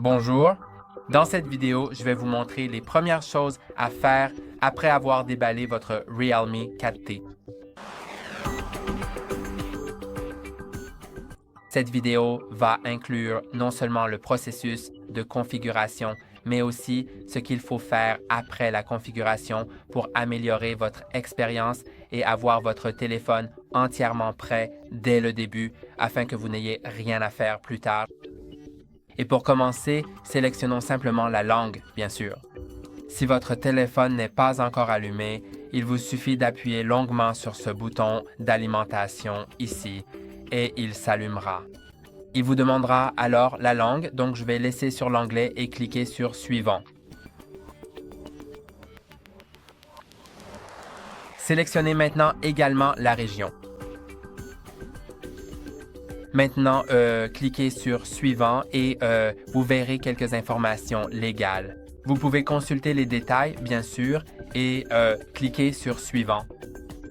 Bonjour, dans cette vidéo, je vais vous montrer les premières choses à faire après avoir déballé votre Realme 4T. Cette vidéo va inclure non seulement le processus de configuration, mais aussi ce qu'il faut faire après la configuration pour améliorer votre expérience et avoir votre téléphone entièrement prêt dès le début afin que vous n'ayez rien à faire plus tard. Et pour commencer, sélectionnons simplement la langue, bien sûr. Si votre téléphone n'est pas encore allumé, il vous suffit d'appuyer longuement sur ce bouton d'alimentation ici et il s'allumera. Il vous demandera alors la langue, donc je vais laisser sur l'anglais et cliquer sur Suivant. Sélectionnez maintenant également la région. Maintenant, cliquez sur Suivant et vous verrez quelques informations légales. Vous pouvez consulter les détails, bien sûr, et cliquer sur Suivant.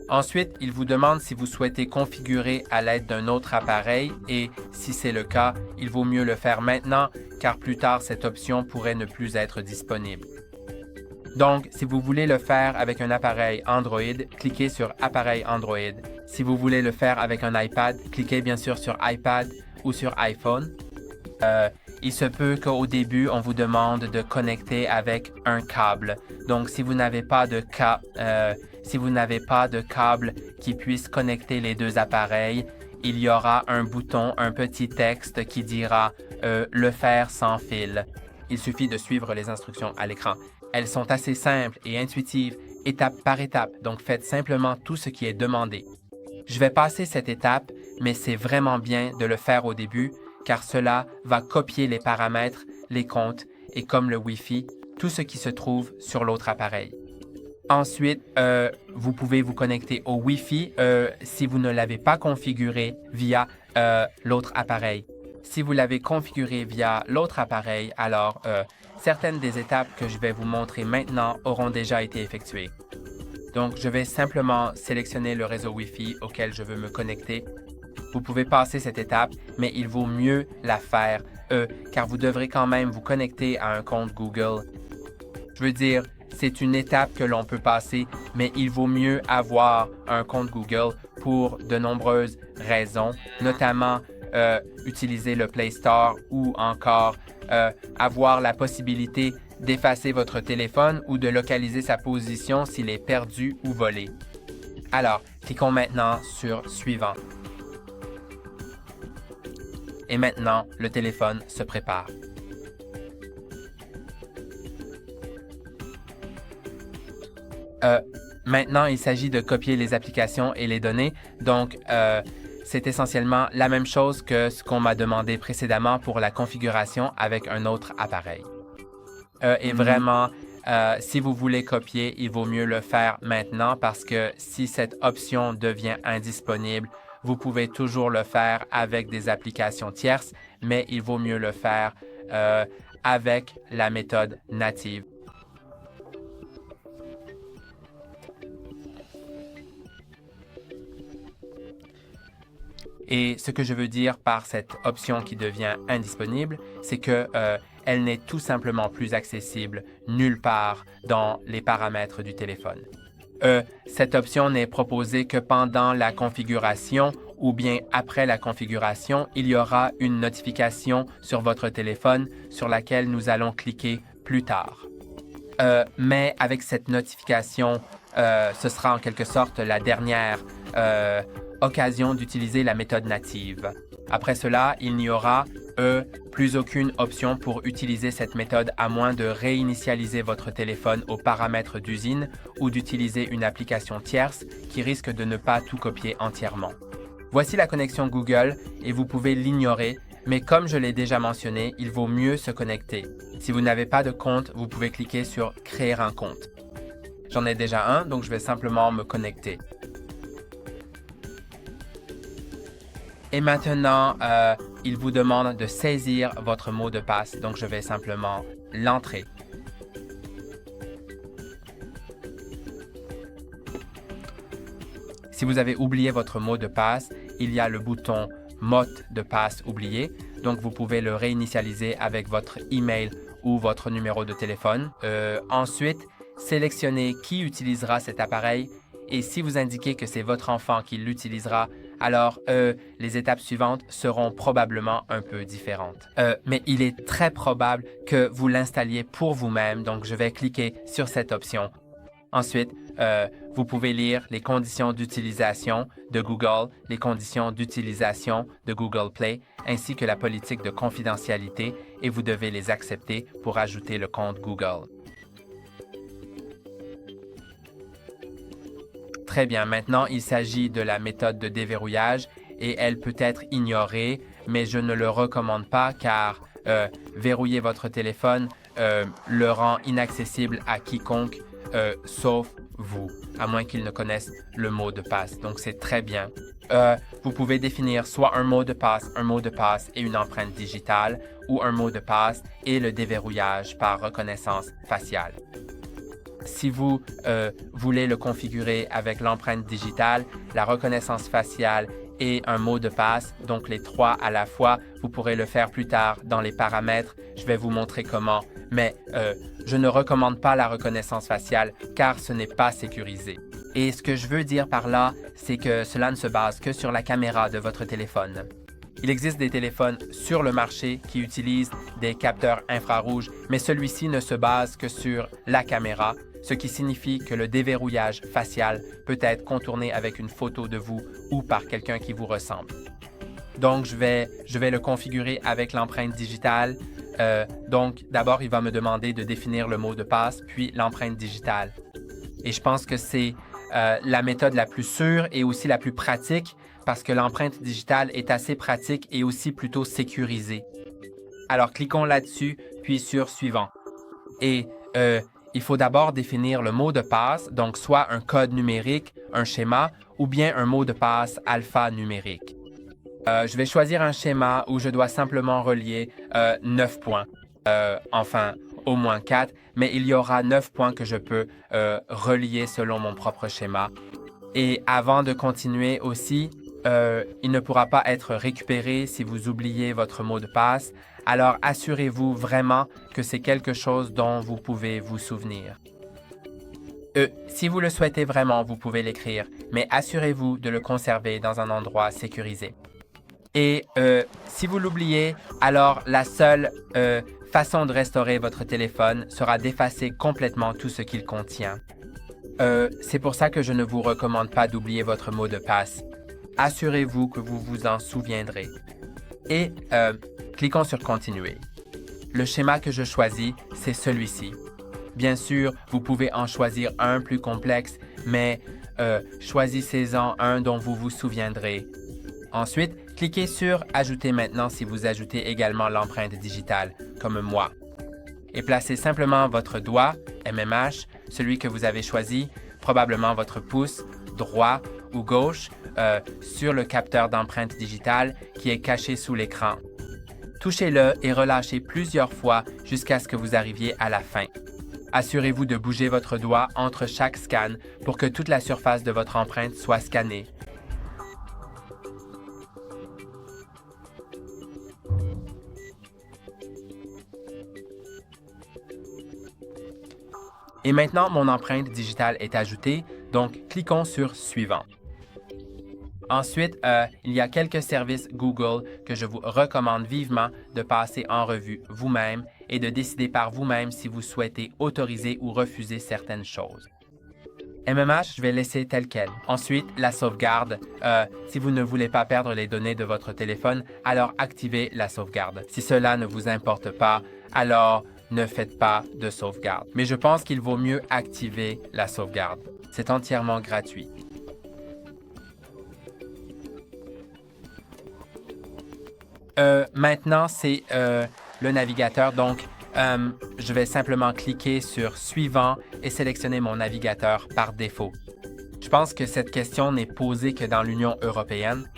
Ensuite, il vous demande si vous souhaitez configurer à l'aide d'un autre appareil et si c'est le cas, il vaut mieux le faire maintenant car plus tard, cette option pourrait ne plus être disponible. Donc, si vous voulez le faire avec un appareil Android, cliquez sur Appareil Android. Si vous voulez le faire avec un iPad, cliquez bien sûr sur iPad ou sur iPhone. Il se peut qu'au début, on vous demande de connecter avec un câble. Donc, si vous n'avez pas de câble qui puisse connecter les deux appareils, il y aura un bouton, un petit texte qui dira le faire sans fil. Il suffit de suivre les instructions à l'écran. Elles sont assez simples et intuitives, étape par étape, donc faites simplement tout ce qui est demandé. Je vais passer cette étape, mais c'est vraiment bien de le faire au début, car cela va copier les paramètres, les comptes et comme le Wi-Fi, tout ce qui se trouve sur l'autre appareil. Ensuite, vous pouvez vous connecter au Wi-Fi si vous ne l'avez pas configuré via l'autre appareil. Si vous l'avez configuré via l'autre appareil, alors certaines des étapes que je vais vous montrer maintenant auront déjà été effectuées. Donc, je vais simplement sélectionner le réseau Wi-Fi auquel je veux me connecter. Vous pouvez passer cette étape, mais il vaut mieux la faire, car vous devrez quand même vous connecter à un compte Google. Je veux dire, c'est une étape que l'on peut passer, mais il vaut mieux avoir un compte Google pour de nombreuses raisons, notamment utiliser le Play Store ou encore avoir la possibilité d'effacer votre téléphone ou de localiser sa position s'il est perdu ou volé. Alors, cliquons maintenant sur Suivant. Et maintenant, le téléphone se prépare. Maintenant, il s'agit de copier les applications et les données. Donc, c'est essentiellement la même chose que ce qu'on m'a demandé précédemment pour la configuration avec un autre appareil. Et vraiment, si vous voulez copier, il vaut mieux le faire maintenant parce que si cette option devient indisponible, vous pouvez toujours le faire avec des applications tierces, mais il vaut mieux le faire avec la méthode native. Et ce que je veux dire par cette option qui devient indisponible, c'est que elle n'est tout simplement plus accessible nulle part dans les paramètres du téléphone. Cette option n'est proposée que pendant la configuration ou bien après la configuration, il y aura une notification sur votre téléphone sur laquelle nous allons cliquer plus tard. Mais avec cette notification, ce sera en quelque sorte la dernière occasion d'utiliser la méthode native. Après cela, il n'y aura plus aucune option pour utiliser cette méthode à moins de réinitialiser votre téléphone aux paramètres d'usine ou d'utiliser une application tierce qui risque de ne pas tout copier entièrement. Voici la connexion Google et vous pouvez l'ignorer, mais comme je l'ai déjà mentionné, il vaut mieux se connecter. Si vous n'avez pas de compte, vous pouvez cliquer sur « Créer un compte ». J'en ai déjà un, donc je vais simplement me connecter. Et maintenant, il vous demande de saisir votre mot de passe, donc je vais simplement l'entrer. Si vous avez oublié votre mot de passe, il y a le bouton « Mot de passe oublié ». donc vous pouvez le réinitialiser avec votre email ou votre numéro de téléphone. Ensuite, sélectionnez qui utilisera cet appareil et si vous indiquez que c'est votre enfant qui l'utilisera, alors les étapes suivantes seront probablement un peu différentes. Mais il est très probable que vous l'installiez pour vous-même, donc je vais cliquer sur cette option. Ensuite, vous pouvez lire les conditions d'utilisation de Google, les conditions d'utilisation de Google Play, ainsi que la politique de confidentialité et vous devez les accepter pour ajouter le compte Google. Très bien, maintenant il s'agit de la méthode de déverrouillage et elle peut être ignorée, mais je ne le recommande pas car verrouiller votre téléphone le rend inaccessible à quiconque sauf vous, à moins qu'il ne connaisse le mot de passe. Donc c'est très bien. Vous pouvez définir soit un mot de passe et une empreinte digitale ou un mot de passe et le déverrouillage par reconnaissance faciale. Si vous voulez le configurer avec l'empreinte digitale, la reconnaissance faciale et un mot de passe, donc les trois à la fois, vous pourrez le faire plus tard dans les paramètres. Je vais vous montrer comment, mais je ne recommande pas la reconnaissance faciale car ce n'est pas sécurisé. Et ce que je veux dire par là, c'est que cela ne se base que sur la caméra de votre téléphone. Il existe des téléphones sur le marché qui utilisent des capteurs infrarouges, mais celui-ci ne se base que sur la caméra, ce qui signifie que le déverrouillage facial peut être contourné avec une photo de vous ou par quelqu'un qui vous ressemble. Donc, je vais le configurer avec l'empreinte digitale. Donc, d'abord, il va me demander de définir le mot de passe, puis l'empreinte digitale. Et je pense que c'est la méthode la plus sûre et aussi la plus pratique parce que l'empreinte digitale est assez pratique et aussi plutôt sécurisée. Alors, cliquons là-dessus, puis sur « Suivant ». Et il faut d'abord définir le mot de passe, donc soit un code numérique, un schéma, ou bien un mot de passe alphanumérique. Je vais choisir un schéma où je dois simplement relier 9 points, enfin au moins 4, mais il y aura 9 points que je peux relier selon mon propre schéma. Et avant de continuer aussi, il ne pourra pas être récupéré si vous oubliez votre mot de passe, alors assurez-vous vraiment que c'est quelque chose dont vous pouvez vous souvenir. Si vous le souhaitez vraiment, vous pouvez l'écrire, mais assurez-vous de le conserver dans un endroit sécurisé. Et si vous l'oubliez, alors la seule façon de restaurer votre téléphone sera d'effacer complètement tout ce qu'il contient. C'est pour ça que je ne vous recommande pas d'oublier votre mot de passe. Assurez-vous que vous vous en souviendrez. Et cliquons sur « Continuer ». Le schéma que je choisis, c'est celui-ci. Bien sûr, vous pouvez en choisir un plus complexe, mais choisissez-en un dont vous vous souviendrez. Ensuite, cliquez sur « Ajouter maintenant » si vous ajoutez également l'empreinte digitale, comme moi. Et placez simplement votre doigt, MMH, celui que vous avez choisi, probablement votre pouce, droit ou gauche, sur le capteur d'empreinte digitale qui est caché sous l'écran. Touchez-le et relâchez plusieurs fois jusqu'à ce que vous arriviez à la fin. Assurez-vous de bouger votre doigt entre chaque scan pour que toute la surface de votre empreinte soit scannée. Et maintenant, mon empreinte digitale est ajoutée, donc cliquons sur « Suivant ». Ensuite, il y a quelques services Google que je vous recommande vivement de passer en revue vous-même et de décider par vous-même si vous souhaitez autoriser ou refuser certaines choses. MMH, je vais laisser tel quel. Ensuite, la sauvegarde. Si vous ne voulez pas perdre les données de votre téléphone, alors activez la sauvegarde. Si cela ne vous importe pas, alors ne faites pas de sauvegarde. Mais je pense qu'il vaut mieux activer la sauvegarde. C'est entièrement gratuit. Maintenant, c'est le navigateur. Donc, je vais simplement cliquer sur « Suivant » et sélectionner mon navigateur par défaut. Je pense que cette question n'est posée que dans l'Union européenne.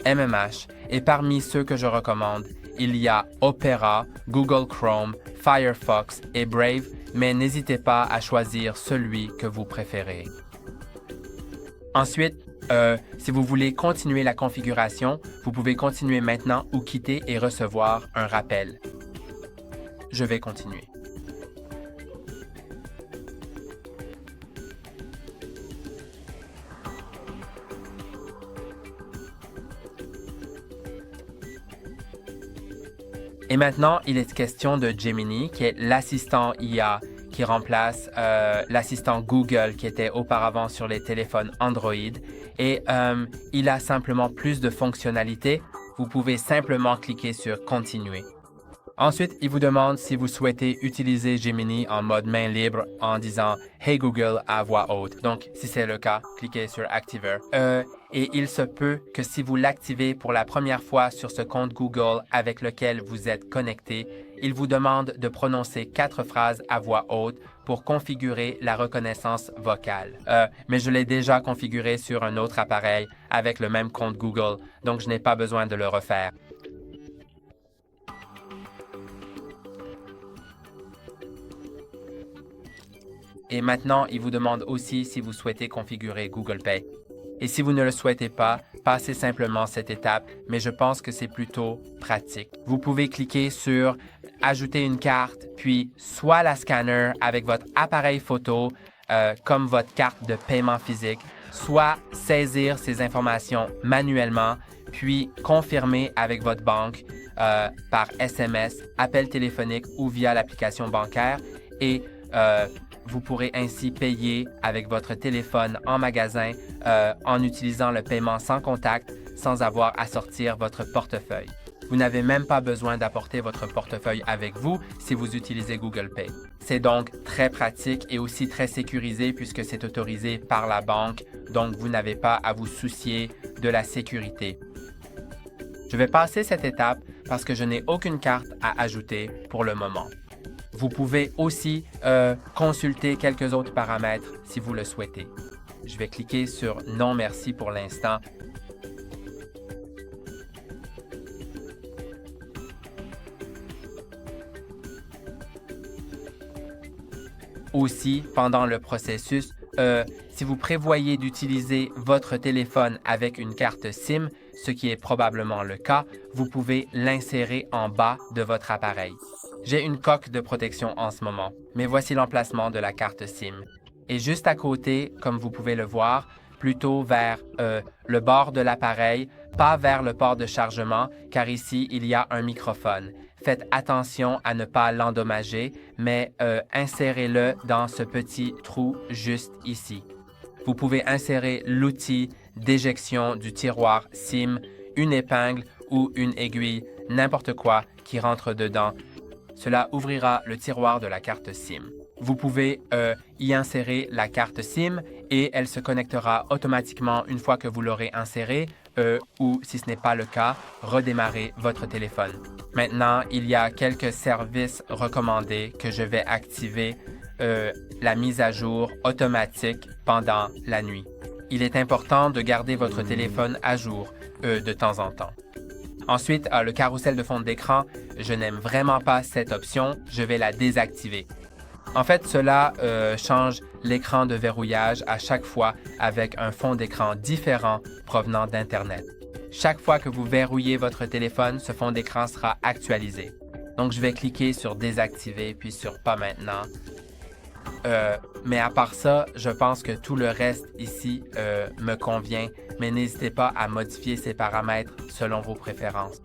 MMH, et parmi ceux que je recommande, il y a Opera, Google Chrome, Firefox et Brave, mais n'hésitez pas à choisir celui que vous préférez. Ensuite, Si vous voulez continuer la configuration, vous pouvez continuer maintenant ou quitter et recevoir un rappel. Je vais continuer. Et maintenant, il est question de Gemini, qui est l'assistant IA qui remplace l'assistant Google qui était auparavant sur les téléphones Android. Et il a simplement plus de fonctionnalités. Vous pouvez simplement cliquer sur Continuer. Ensuite, il vous demande si vous souhaitez utiliser Gemini en mode main libre en disant « Hey Google » à voix haute. Donc, si c'est le cas, cliquez sur Activer. Et il se peut que si vous l'activez pour la première fois sur ce compte Google avec lequel vous êtes connecté, il vous demande de prononcer 4 phrases à voix haute pour configurer la reconnaissance vocale. Mais je l'ai déjà configuré sur un autre appareil avec le même compte Google, donc je n'ai pas besoin de le refaire. Et maintenant, il vous demande aussi si vous souhaitez configurer Google Pay. Et si vous ne le souhaitez pas, passez simplement cette étape, mais je pense que c'est plutôt pratique. Vous pouvez cliquer sur « Ajouter une carte », puis soit la scanner avec votre appareil photo, comme votre carte de paiement physique, soit saisir ces informations manuellement, puis confirmer avec votre banque par SMS, appel téléphonique ou via l'application bancaire et vous pourrez ainsi payer avec votre téléphone en magasin en utilisant le paiement sans contact sans avoir à sortir votre portefeuille. Vous n'avez même pas besoin d'apporter votre portefeuille avec vous si vous utilisez Google Pay. C'est donc très pratique et aussi très sécurisé puisque c'est autorisé par la banque, donc vous n'avez pas à vous soucier de la sécurité. Je vais passer cette étape parce que je n'ai aucune carte à ajouter pour le moment. Vous pouvez aussi consulter quelques autres paramètres si vous le souhaitez. Je vais cliquer sur « Non, merci » pour l'instant. Aussi, pendant le processus, si vous prévoyez d'utiliser votre téléphone avec une carte SIM, ce qui est probablement le cas, vous pouvez l'insérer en bas de votre appareil. J'ai une coque de protection en ce moment, mais voici l'emplacement de la carte SIM. Et juste à côté, comme vous pouvez le voir, plutôt vers le bord de l'appareil, pas vers le port de chargement, car ici, il y a un microphone. Faites attention à ne pas l'endommager, mais insérez-le dans ce petit trou juste ici. Vous pouvez insérer l'outil d'éjection du tiroir SIM, une épingle ou une aiguille, n'importe quoi qui rentre dedans. Cela ouvrira le tiroir de la carte SIM. Vous pouvez y insérer la carte SIM et elle se connectera automatiquement une fois que vous l'aurez insérée ou, si ce n'est pas le cas, redémarrer votre téléphone. Maintenant, il y a quelques services recommandés que je vais activer la mise à jour automatique pendant la nuit. Il est important de garder votre téléphone à jour de temps en temps. Ensuite, le carrousel de fond d'écran, je n'aime vraiment pas cette option, je vais la désactiver. En fait, cela change l'écran de verrouillage à chaque fois avec un fond d'écran différent provenant d'Internet. Chaque fois que vous verrouillez votre téléphone, ce fond d'écran sera actualisé. Donc, je vais cliquer sur désactiver puis sur pas maintenant. Mais à part ça, je pense que tout le reste ici me convient, mais n'hésitez pas à modifier ces paramètres selon vos préférences.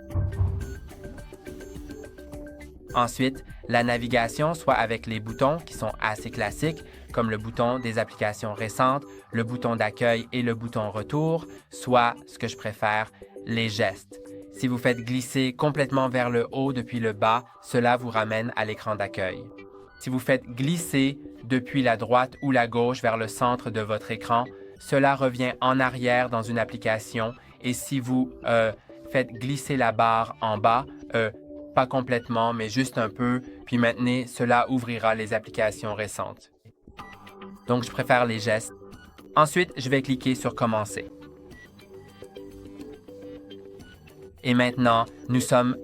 Ensuite, la navigation, soit avec les boutons qui sont assez classiques, comme le bouton des applications récentes, le bouton d'accueil et le bouton retour, soit, ce que je préfère, les gestes. Si vous faites glisser complètement vers le haut depuis le bas, cela vous ramène à l'écran d'accueil. Si vous faites glisser depuis la droite ou la gauche vers le centre de votre écran, cela revient en arrière dans une application et si vous faites glisser la barre en bas, pas complètement, mais juste un peu, puis maintenez, cela ouvrira les applications récentes. Donc, je préfère les gestes. Ensuite, je vais cliquer sur « Commencer ». Et maintenant, nous sommes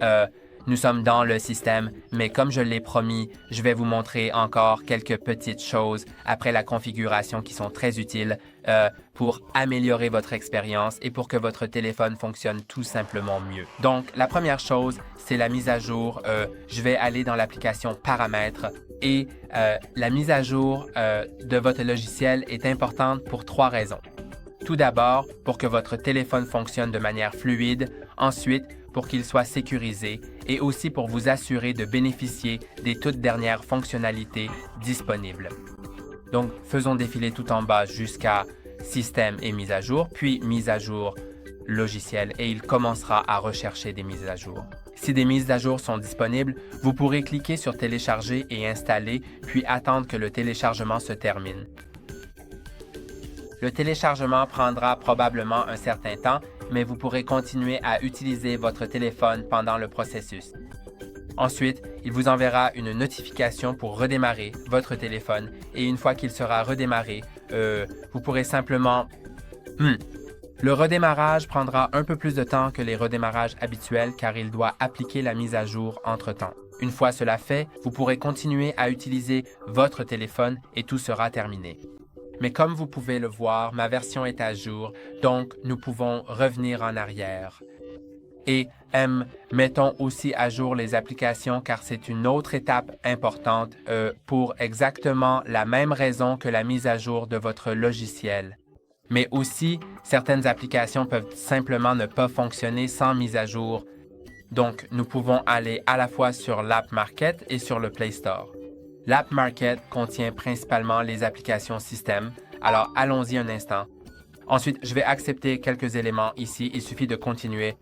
Nous sommes dans le système, mais comme je l'ai promis, je vais vous montrer encore quelques petites choses après la configuration qui sont très utiles pour améliorer votre expérience et pour que votre téléphone fonctionne tout simplement mieux. Donc, la première chose, c'est la mise à jour. Je vais aller dans l'application Paramètres et la mise à jour de votre logiciel est importante pour 3 raisons. Tout d'abord, pour que votre téléphone fonctionne de manière fluide. Ensuite, pour qu'il soit sécurisé et aussi pour vous assurer de bénéficier des toutes dernières fonctionnalités disponibles. Donc, faisons défiler tout en bas jusqu'à Système et mise à jour, puis mise à jour logiciel et il commencera à rechercher des mises à jour. Si des mises à jour sont disponibles, vous pourrez cliquer sur Télécharger et installer, puis attendre que le téléchargement se termine. Le téléchargement prendra probablement un certain temps, mais vous pourrez continuer à utiliser votre téléphone pendant le processus. Ensuite, il vous enverra une notification pour redémarrer votre téléphone et une fois qu'il sera redémarré, vous pourrez simplement... Le redémarrage prendra un peu plus de temps que les redémarrages habituels car il doit appliquer la mise à jour entre-temps. Une fois cela fait, vous pourrez continuer à utiliser votre téléphone et tout sera terminé. Mais comme vous pouvez le voir, ma version est à jour, donc nous pouvons revenir en arrière. Et mettons aussi à jour les applications car c'est une autre étape importante pour exactement la même raison que la mise à jour de votre logiciel. Mais aussi, certaines applications peuvent simplement ne pas fonctionner sans mise à jour. Donc, nous pouvons aller à la fois sur l'App Market et sur le Play Store. L'App Market contient principalement les applications système, alors allons-y un instant. Ensuite, je vais accepter quelques éléments ici, il suffit de continuer.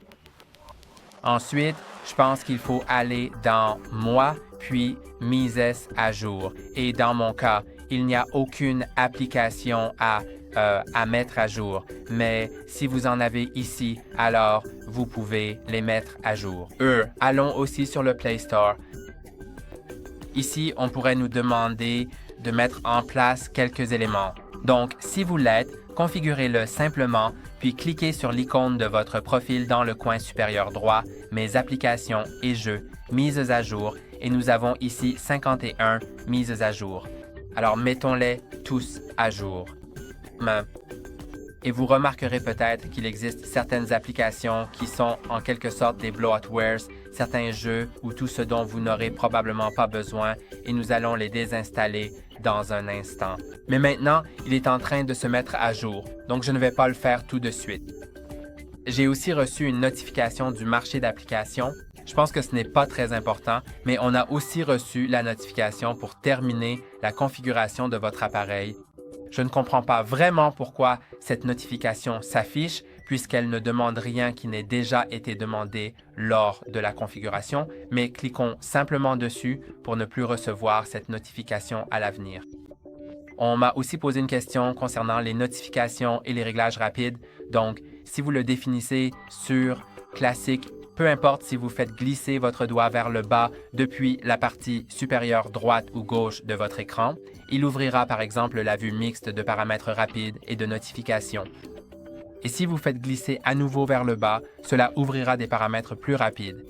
Ensuite, je pense qu'il faut aller dans Moi, puis Mises à jour. Et dans mon cas, il n'y a aucune application à mettre à jour. Mais si vous en avez ici, alors vous pouvez les mettre à jour. Allons aussi sur le Play Store. Ici, on pourrait nous demander de mettre en place quelques éléments. Donc, si vous l'êtes, configurez-le simplement, puis cliquez sur l'icône de votre profil dans le coin supérieur droit, Mes applications et jeux, mises à jour, et nous avons ici 51 mises à jour. Alors, mettons-les tous à jour. Et vous remarquerez peut-être qu'il existe certaines applications qui sont en quelque sorte des bloatwares, certains jeux ou tout ce dont vous n'aurez probablement pas besoin et nous allons les désinstaller dans un instant. Mais maintenant, il est en train de se mettre à jour, donc je ne vais pas le faire tout de suite. J'ai aussi reçu une notification du marché d'applications. Je pense que ce n'est pas très important, mais on a aussi reçu la notification pour terminer la configuration de votre appareil. Je ne comprends pas vraiment pourquoi cette notification s'affiche puisqu'elle ne demande rien qui n'ait déjà été demandé lors de la configuration, mais cliquons simplement dessus pour ne plus recevoir cette notification à l'avenir. On m'a aussi posé une question concernant les notifications et les réglages rapides. Donc, si vous le définissez sur classique, peu importe si vous faites glisser votre doigt vers le bas depuis la partie supérieure droite ou gauche de votre écran, il ouvrira par exemple la vue mixte de paramètres rapides et de notifications. Et si vous faites glisser à nouveau vers le bas, cela ouvrira des paramètres plus rapides.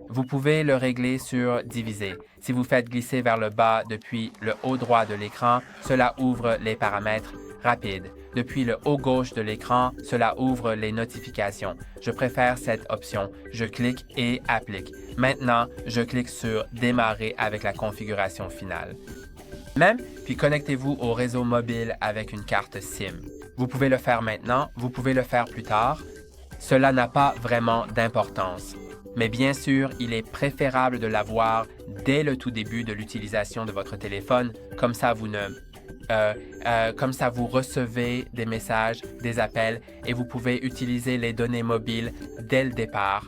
Vous pouvez le régler sur Diviser. Si vous faites glisser vers le bas depuis le haut droit de l'écran, cela ouvre les paramètres rapides. Depuis le haut gauche de l'écran, cela ouvre les notifications. Je préfère cette option. Je clique et applique. Maintenant, je clique sur Démarrer avec la configuration finale. Puis connectez-vous au réseau mobile avec une carte SIM. Vous pouvez le faire maintenant, vous pouvez le faire plus tard. Cela n'a pas vraiment d'importance. Mais bien sûr, il est préférable de l'avoir dès le tout début de l'utilisation de votre téléphone, comme ça vous recevez des messages, des appels et vous pouvez utiliser les données mobiles dès le départ.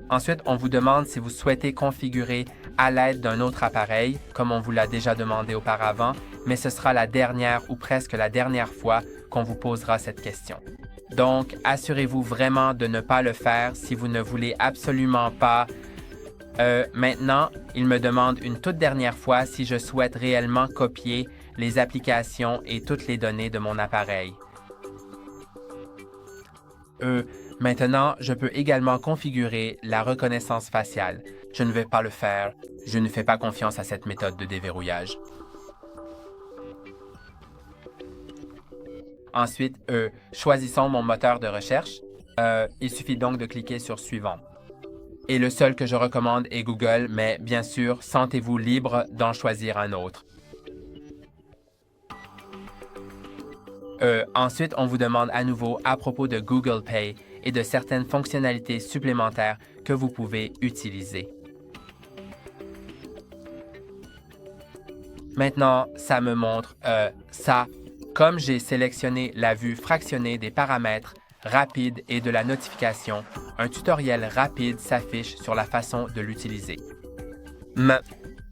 Ensuite, on vous demande si vous souhaitez configurer à l'aide d'un autre appareil, comme on vous l'a déjà demandé auparavant, mais ce sera la dernière ou presque la dernière fois qu'on vous posera cette question. Donc, assurez-vous vraiment de ne pas le faire si vous ne voulez absolument pas. Maintenant, il me demande une toute dernière fois si je souhaite réellement copier les applications et toutes les données de mon appareil. Maintenant, je peux également configurer la reconnaissance faciale. Je ne vais pas le faire. Je ne fais pas confiance à cette méthode de déverrouillage. Ensuite, choisissons mon moteur de recherche. Il suffit donc de cliquer sur Suivant. Et le seul que je recommande est Google, mais bien sûr, sentez-vous libre d'en choisir un autre. Ensuite, on vous demande à nouveau à propos de Google Pay et de certaines fonctionnalités supplémentaires que vous pouvez utiliser. Maintenant, ça me montre ça. Comme j'ai sélectionné la vue fractionnée des paramètres rapides et de la notification, un tutoriel rapide s'affiche sur la façon de l'utiliser.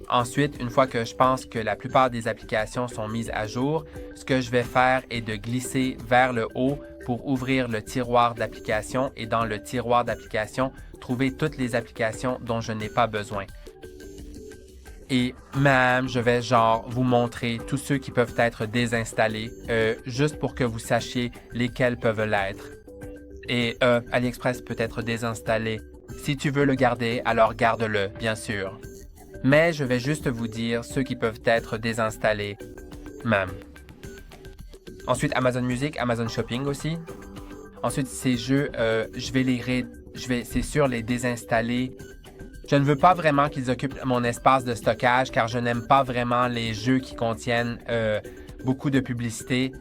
Ensuite, une fois que je pense que la plupart des applications sont mises à jour, ce que je vais faire est de glisser vers le haut pour ouvrir le tiroir d'applications et dans le tiroir d'applications, trouver toutes les applications dont je n'ai pas besoin. Et même, je vais vous montrer tous ceux qui peuvent être désinstallés, juste pour que vous sachiez lesquels peuvent l'être. Et AliExpress peut être désinstallé. Si tu veux le garder, alors garde-le, bien sûr. Mais je vais juste vous dire ceux qui peuvent être désinstallés, même. Ensuite, Amazon Music, Amazon Shopping aussi. Ensuite, ces jeux, c'est sûr, les désinstaller. Je ne veux pas vraiment qu'ils occupent mon espace de stockage car je n'aime pas vraiment les jeux qui contiennent beaucoup de publicité.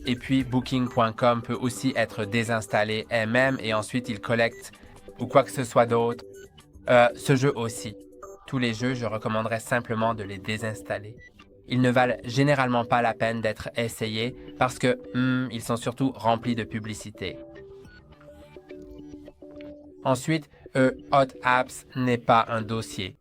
Et puis, Booking.com peut aussi être désinstallé elle-même et ensuite il collecte ou quoi que ce soit d'autre. Ce jeu aussi. Tous les jeux, je recommanderais simplement de les désinstaller. Ils ne valent généralement pas la peine d'être essayés parce que ils sont surtout remplis de publicité. Ensuite, Hot Apps n'est pas un dossier.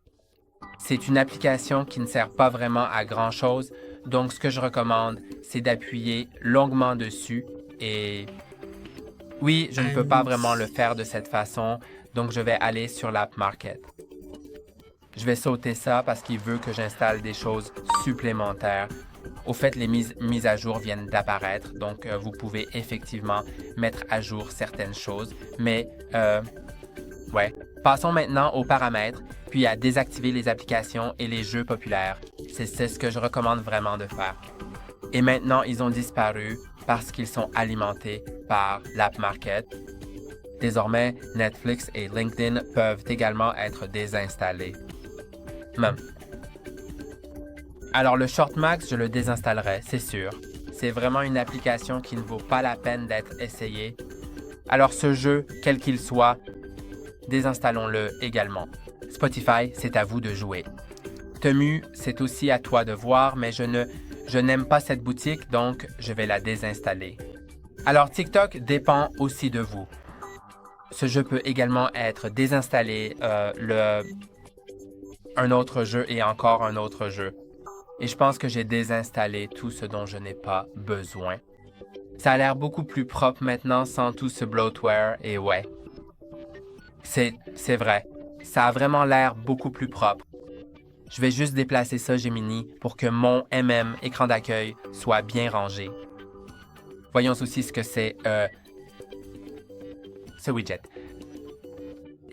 C'est une application qui ne sert pas vraiment à grand-chose, donc ce que je recommande, c'est d'appuyer longuement dessus et... Oui, je ne peux pas vraiment le faire de cette façon, donc je vais aller sur l'App Market. Je vais sauter ça parce qu'il veut que j'installe des choses supplémentaires. Au fait, les mises à jour viennent d'apparaître, donc vous pouvez effectivement mettre à jour certaines choses, mais ouais. Passons maintenant aux paramètres, puis à désactiver les applications et les jeux populaires. C'est ce que je recommande vraiment de faire. Et maintenant, ils ont disparu parce qu'ils sont alimentés par l'App Market. Désormais, Netflix et LinkedIn peuvent également être désinstallés. Alors, le Shortmax, je le désinstallerai, c'est sûr. C'est vraiment une application qui ne vaut pas la peine d'être essayée. Alors, ce jeu, quel qu'il soit, désinstallons-le également. Spotify, c'est à vous de jouer. Temu, c'est aussi à toi de voir, mais je n'aime pas cette boutique, donc je vais la désinstaller. Alors, TikTok dépend aussi de vous. Ce jeu peut également être désinstallé, un autre jeu et encore un autre jeu. Et je pense que j'ai désinstallé tout ce dont je n'ai pas besoin. Ça a l'air beaucoup plus propre maintenant sans tout ce bloatware et ouais. C'est vrai. Ça a vraiment l'air beaucoup plus propre. Je vais juste déplacer ça Gemini pour que mon écran d'accueil soit bien rangé. Voyons aussi ce que c'est ce widget.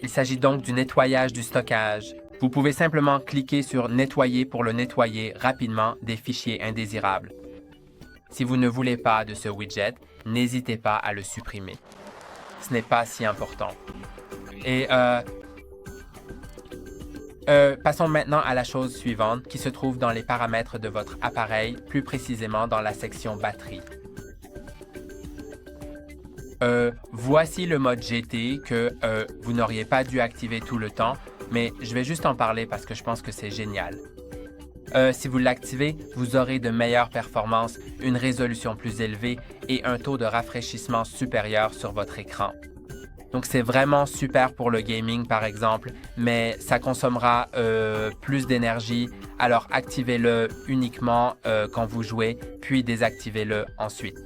Il s'agit donc du nettoyage du stockage. Vous pouvez simplement cliquer sur Nettoyer pour le nettoyer rapidement des fichiers indésirables. Si vous ne voulez pas de ce widget, n'hésitez pas à le supprimer. Ce n'est pas si important. Et passons maintenant à la chose suivante qui se trouve dans les paramètres de votre appareil, plus précisément dans la section batterie. Voici le mode GT que vous n'auriez pas dû activer tout le temps, mais je vais juste en parler parce que je pense que c'est génial. Si vous l'activez, vous aurez de meilleures performances, une résolution plus élevée et un taux de rafraîchissement supérieur sur votre écran. Donc c'est vraiment super pour le gaming par exemple, mais ça consommera plus d'énergie, alors activez-le uniquement quand vous jouez, puis désactivez-le ensuite.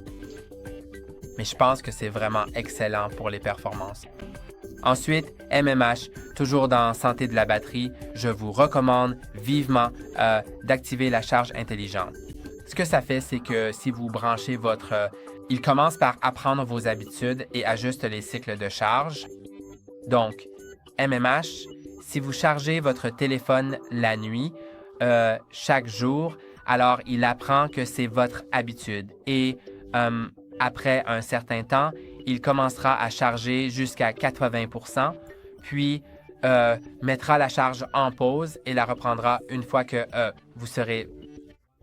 Mais je pense que c'est vraiment excellent pour les performances. Ensuite, MMH, toujours dans santé de la batterie, je vous recommande vivement d'activer la charge intelligente. Ce que ça fait, c'est que si vous branchez votre Il commence par apprendre vos habitudes et ajuste les cycles de charge. Donc, MMH, si vous chargez votre téléphone la nuit, chaque jour, alors il apprend que c'est votre habitude. Et après un certain temps, il commencera à charger jusqu'à 80%, puis mettra la charge en pause et la reprendra une fois que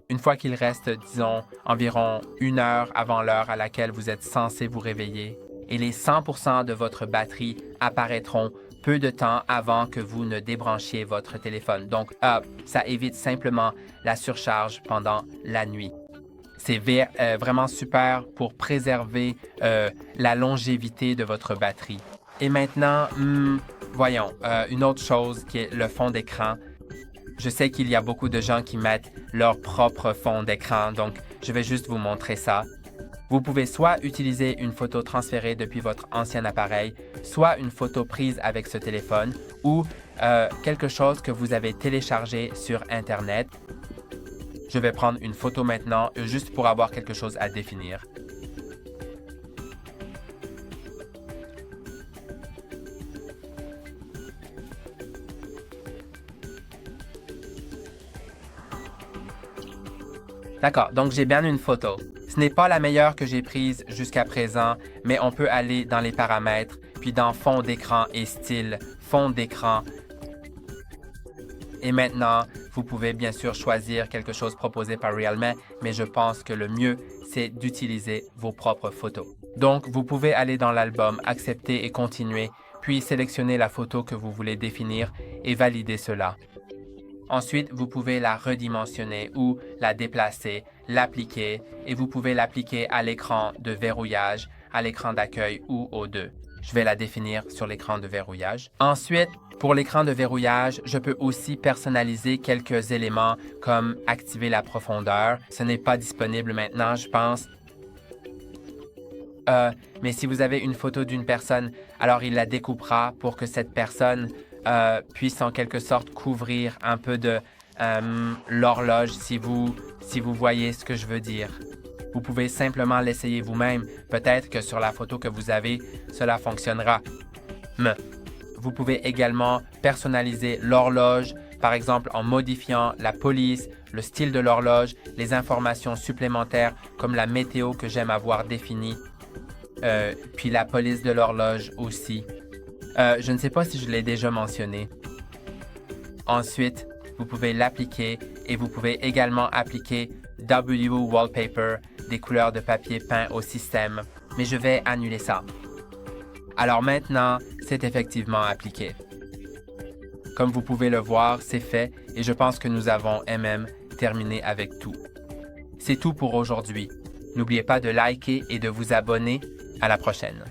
une fois qu'il reste, disons, environ 1 heure avant l'heure à laquelle vous êtes censé vous réveiller. Et les 100% de votre batterie apparaîtront peu de temps avant que vous ne débranchiez votre téléphone. Donc, ça évite simplement la surcharge pendant la nuit. C'est vraiment super pour préserver la longévité de votre batterie. Et maintenant, voyons, une autre chose qui est le fond d'écran. Je sais qu'il y a beaucoup de gens qui mettent leur propre fond d'écran, donc je vais juste vous montrer ça. Vous pouvez soit utiliser une photo transférée depuis votre ancien appareil, soit une photo prise avec ce téléphone ou quelque chose que vous avez téléchargé sur Internet. Je vais prendre une photo maintenant juste pour avoir quelque chose à définir. D'accord, donc j'ai bien une photo. Ce n'est pas la meilleure que j'ai prise jusqu'à présent, mais on peut aller dans les paramètres, puis dans fond d'écran et style, fond d'écran. Et maintenant, vous pouvez bien sûr choisir quelque chose proposé par Realme, mais je pense que le mieux, c'est d'utiliser vos propres photos. Donc, vous pouvez aller dans l'album, accepter et continuer, puis sélectionner la photo que vous voulez définir et valider cela. Ensuite, vous pouvez la redimensionner ou la déplacer, l'appliquer et vous pouvez l'appliquer à l'écran de verrouillage, à l'écran d'accueil ou aux deux. Je vais la définir sur l'écran de verrouillage. Ensuite, pour l'écran de verrouillage, je peux aussi personnaliser quelques éléments comme activer la profondeur. Ce n'est pas disponible maintenant, je pense. Mais si vous avez une photo d'une personne, alors il la découpera pour que cette personne puisse en quelque sorte couvrir un peu de l'horloge si vous voyez ce que je veux dire. Vous pouvez simplement l'essayer vous-même. Peut-être que sur la photo que vous avez, cela fonctionnera. Mais vous pouvez également personnaliser l'horloge, par exemple en modifiant la police, le style de l'horloge, les informations supplémentaires comme la météo que j'aime avoir définie, puis la police de l'horloge aussi. Je ne sais pas si je l'ai déjà mentionné. Ensuite, vous pouvez l'appliquer et vous pouvez également appliquer W Wallpaper, des couleurs de papier peint au système, mais je vais annuler ça. Alors maintenant, c'est effectivement appliqué. Comme vous pouvez le voir, c'est fait et je pense que nous avons terminé avec tout. C'est tout pour aujourd'hui. N'oubliez pas de liker et de vous abonner. À la prochaine.